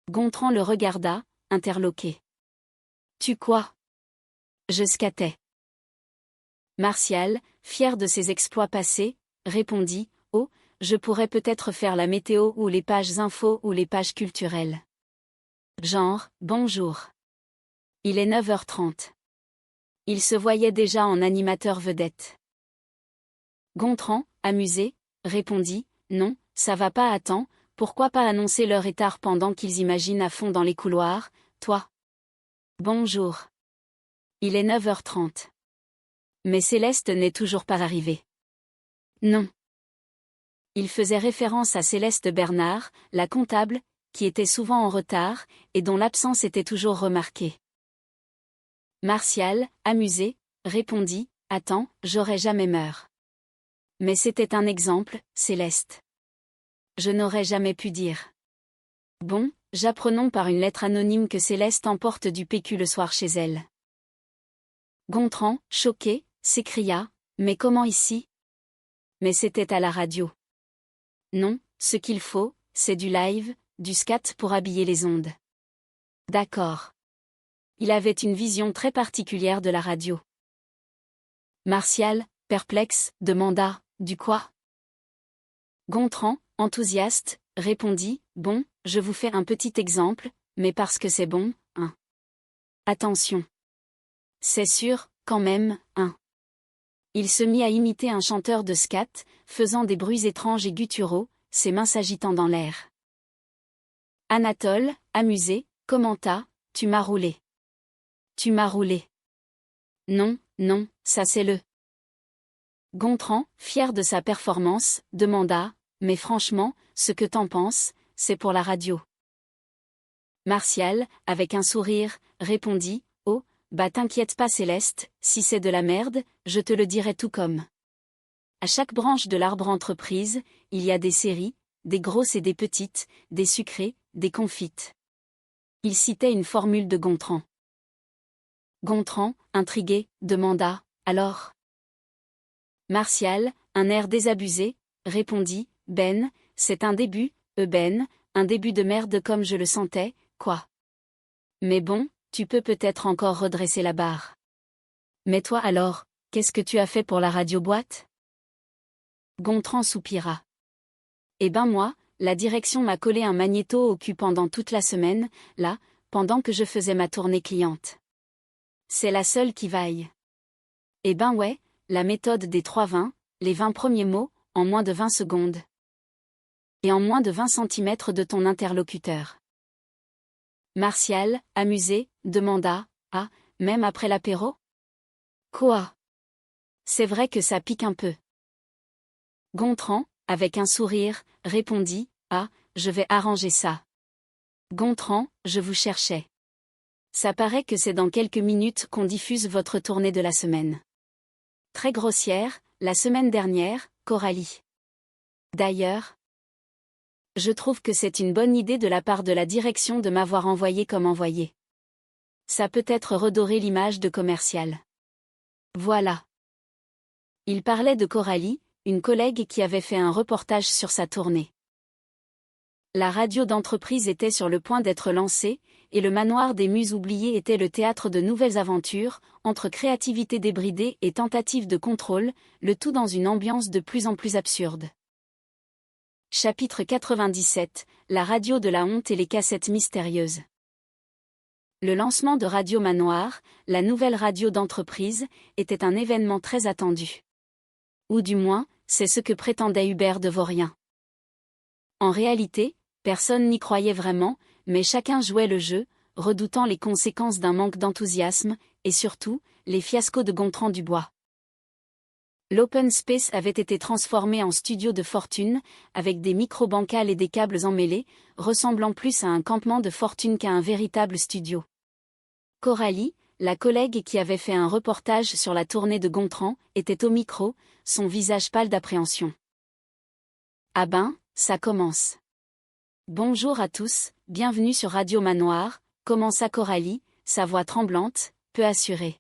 Gontran le regarda, interloqué. Tu quoi? Je squattais. Martial, fier de ses exploits passés, répondit, oh, je pourrais peut-être faire la météo ou les pages infos ou les pages culturelles. Genre, bonjour. Il est 9h30. Il se voyait déjà en animateur vedette. Gontran, amusé, répondit, non, ça va pas à temps, pourquoi pas annoncer l'heure et tard pendant qu'ils imaginent à fond dans les couloirs, toi? Bonjour. Il est 9h30. Mais Céleste n'est toujours pas arrivée. Non. Il faisait référence à Céleste Bernard, la comptable, qui était souvent en retard, et dont l'absence était toujours remarquée. Martial, amusé, répondit, attends, j'aurais jamais meurt. Mais c'était un exemple, Céleste. Je n'aurais jamais pu dire. Bon, j'apprenons par une lettre anonyme que Céleste emporte du PQ le soir chez elle. Gontran, choqué, s'écria, mais comment ici? Mais c'était à la radio. Non, ce qu'il faut, c'est du live, du scat pour habiller les ondes. D'accord. Il avait une vision très particulière de la radio. Martial, perplexe, demanda, du quoi? Gontran, enthousiaste, répondit, bon, je vous fais un petit exemple, mais parce que c'est bon, hein. Attention. C'est sûr, quand même, hein. Il se mit à imiter un chanteur de scat, faisant des bruits étranges et gutturaux, ses mains s'agitant dans l'air. Anatole, amusé, commenta, tu m'as roulé. Tu m'as roulé. Non, non, ça c'est le. Gontran, fier de sa performance, demanda, mais franchement, ce que t'en penses, c'est pour la radio. Martial, avec un sourire, répondit, oh, bah t'inquiète pas Céleste, si c'est de la merde, je te le dirai tout comme. À chaque branche de l'arbre entreprise, il y a des séries, des grosses et des petites, des sucrées, des confites. Il citait une formule de Gontran. Gontran, intrigué, demanda, alors? Martial, un air désabusé, répondit, Ben, c'est un début, Ben, un début de merde comme je le sentais, quoi. Mais bon, tu peux peut-être encore redresser la barre. Mais toi alors, qu'est-ce que tu as fait pour la radio-boîte? Gontran soupira. Eh ben moi, la direction m'a collé un magnéto au cul pendant toute la semaine, là, pendant que je faisais ma tournée cliente. C'est la seule qui vaille. Eh ben ouais, la méthode des 3-20, les 20 premiers mots, en moins de 20 secondes. Et en moins de 20 centimètres de ton interlocuteur. Martial, amusé, demanda, ah, même après l'apéro? Quoi? C'est vrai que ça pique un peu. Gontran, avec un sourire, répondit, ah, je vais arranger ça. Gontran, je vous cherchais. Ça paraît que c'est dans quelques minutes qu'on diffuse votre tournée de la semaine. Très grossière, la semaine dernière, Coralie. D'ailleurs, je trouve que c'est une bonne idée de la part de la direction de m'avoir envoyé comme envoyé. Ça peut être redorer l'image de commercial. Voilà. Il parlait de Coralie, une collègue qui avait fait un reportage sur sa tournée. La radio d'entreprise était sur le point d'être lancée, et le manoir des Muses oubliées était le théâtre de nouvelles aventures, entre créativité débridée et tentative de contrôle, le tout dans une ambiance de plus en plus absurde. Chapitre 97, la radio de la honte et les cassettes mystérieuses. Le lancement de Radio Manoir, la nouvelle radio d'entreprise, était un événement très attendu. Ou du moins, c'est ce que prétendait Hubert Devorien. En réalité, personne n'y croyait vraiment, mais chacun jouait le jeu, redoutant les conséquences d'un manque d'enthousiasme, et surtout, les fiascos de Gontran Dubois. L'open space avait été transformé en studio de fortune, avec des micros bancals et des câbles emmêlés, ressemblant plus à un campement de fortune qu'à un véritable studio. Coralie, la collègue qui avait fait un reportage sur la tournée de Gontran, était au micro, son visage pâle d'appréhension. Ah ben, ça commence. Bonjour à tous, bienvenue sur Radio Manoir, commença Coralie, sa voix tremblante, peu assurée.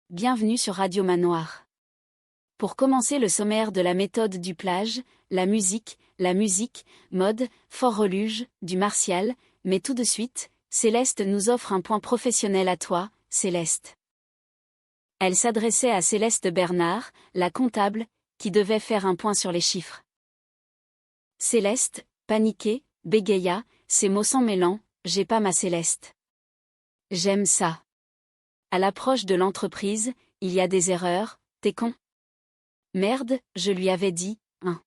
Bienvenue sur Radio Manoir. Pour commencer le sommaire de la méthode du plage, la musique, mode, fort reluge, du Martial, mais tout de suite, Céleste nous offre un point professionnel à toi, Céleste. Elle s'adressait à Céleste Bernard, la comptable, qui devait faire un point sur les chiffres. Céleste, paniquée, bégaya, ces mots s'en mêlant, j'ai pas ma Céleste. J'aime ça. À l'approche de l'entreprise, il y a des erreurs, t'es con. Merde, je lui avais dit, hein.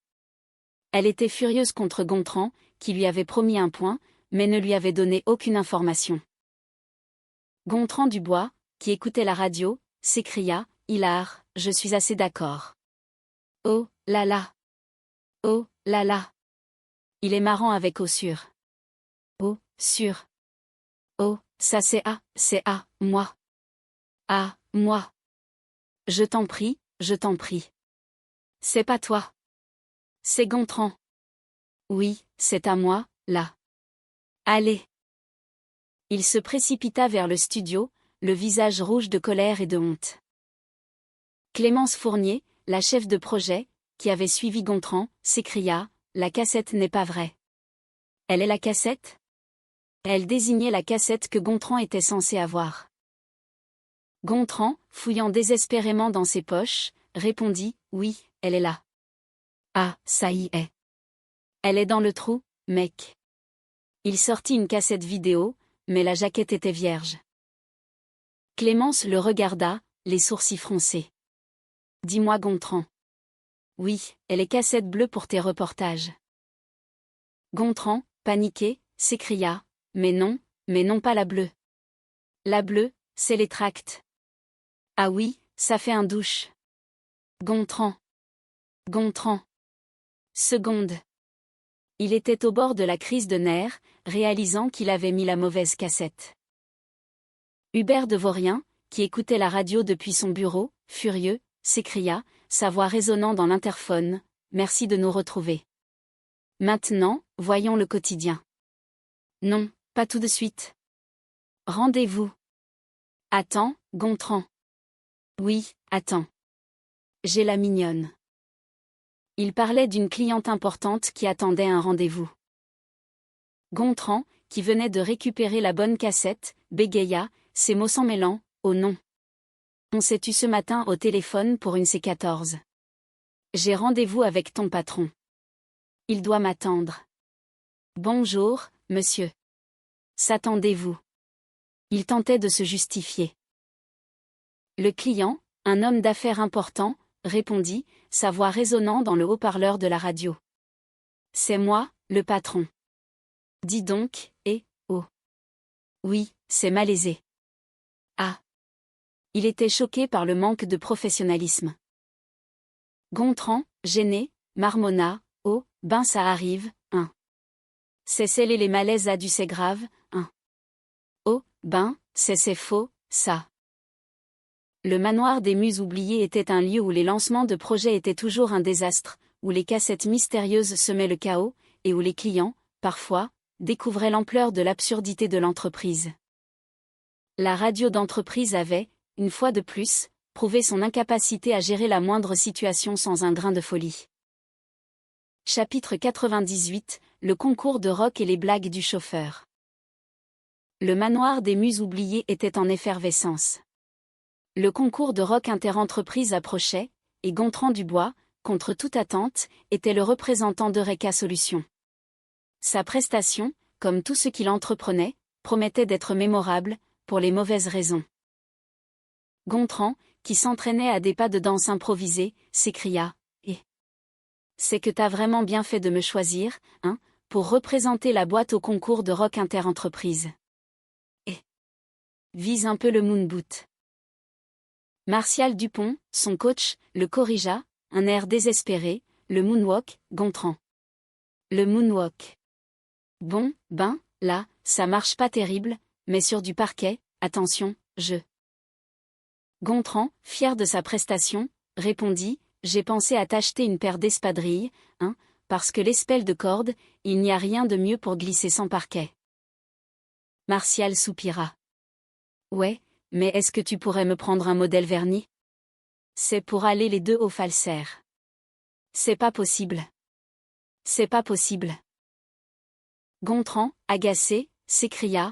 Elle était furieuse contre Gontran, qui lui avait promis un point, mais ne lui avait donné aucune information. Gontran Dubois, qui écoutait la radio, s'écria, Hilar, je suis assez d'accord. Oh, là là. Oh, là là. Il est marrant avec eau sûre. Oh, sûr. Oh, ça c'est moi. Ah, moi. Je t'en prie, je t'en prie. C'est pas toi. C'est Gontran. Oui, c'est à moi, là. Allez. Il se précipita vers le studio, le visage rouge de colère et de honte. Clémence Fournier, la chef de projet, qui avait suivi Gontran, s'écria, la cassette n'est pas vraie. Elle est la cassette ? Elle désignait la cassette que Gontran était censé avoir. Gontran, fouillant désespérément dans ses poches, répondit, oui, elle est là. Ah, ça y est. Elle est dans le trou, mec. Il sortit une cassette vidéo, mais la jaquette était vierge. Clémence le regarda, les sourcils froncés. Dis-moi Gontran. Oui, elle est cassette bleue pour tes reportages. Gontran, paniqué, s'écria, mais non pas la bleue. La bleue, c'est les tracts. Ah oui, ça fait un douche. Gontran. Seconde. Il était au bord de la crise de nerfs, réalisant qu'il avait mis la mauvaise cassette. Hubert Devaurien, qui écoutait la radio depuis son bureau, furieux, s'écria, sa voix résonnant dans l'interphone, « Merci de nous retrouver. Maintenant, voyons le quotidien. » Non, pas tout de suite. Rendez-vous. Attends, Gontran. Oui, attends. J'ai la mignonne. Il parlait d'une cliente importante qui attendait un rendez-vous. Gontran, qui venait de récupérer la bonne cassette, bégaya, ses mots s'en mêlant, oh non. On s'est eu ce matin au téléphone pour une C14. J'ai rendez-vous avec ton patron. Il doit m'attendre. Bonjour, monsieur. S'attendez-vous. Il tentait de se justifier. Le client, un homme d'affaires important, répondit, sa voix résonnant dans le haut-parleur de la radio. C'est moi, le patron. Dis donc, oh. Oui, c'est malaisé. Ah. Il était choqué par le manque de professionnalisme. Gontran, gêné, marmonna, oh, ben ça arrive, hein. C'est sceller les malaises à du c'est grave, hein. Oh, ben, c'est faux, ça. Le manoir des Muses oubliées était un lieu où les lancements de projets étaient toujours un désastre, où les cassettes mystérieuses semaient le chaos, et où les clients, parfois, découvraient l'ampleur de l'absurdité de l'entreprise. La radio d'entreprise avait, une fois de plus, prouvé son incapacité à gérer la moindre situation sans un grain de folie. Chapitre 98, le concours de rock et les blagues du chauffeur. Le manoir des Muses oubliées était en effervescence. Le concours de rock interentreprise approchait, et Gontran Dubois, contre toute attente, était le représentant d'Eureka Solutions. Sa prestation, comme tout ce qu'il entreprenait, promettait d'être mémorable, pour les mauvaises raisons. Gontran, qui s'entraînait à des pas de danse improvisés, s'écria, « Eh, c'est que t'as vraiment bien fait de me choisir, hein, pour représenter la boîte au concours de rock interentreprise. Eh, vise un peu le moon boot. » Martial Dupont, son coach, le corrigea, un air désespéré, le moonwalk, Gontran. Le moonwalk. Bon, ben, là, ça marche pas terrible, mais sur du parquet, attention, je. Gontran, fier de sa prestation, répondit, j'ai pensé à t'acheter une paire d'espadrilles, hein, parce que l'espèle de corde, il n'y a rien de mieux pour glisser sans parquet. Martial soupira. Ouais, mais est-ce que tu pourrais me prendre un modèle verni? C'est pour aller les deux au falsaire. C'est pas possible. C'est pas possible. Gontran, agacé, s'écria,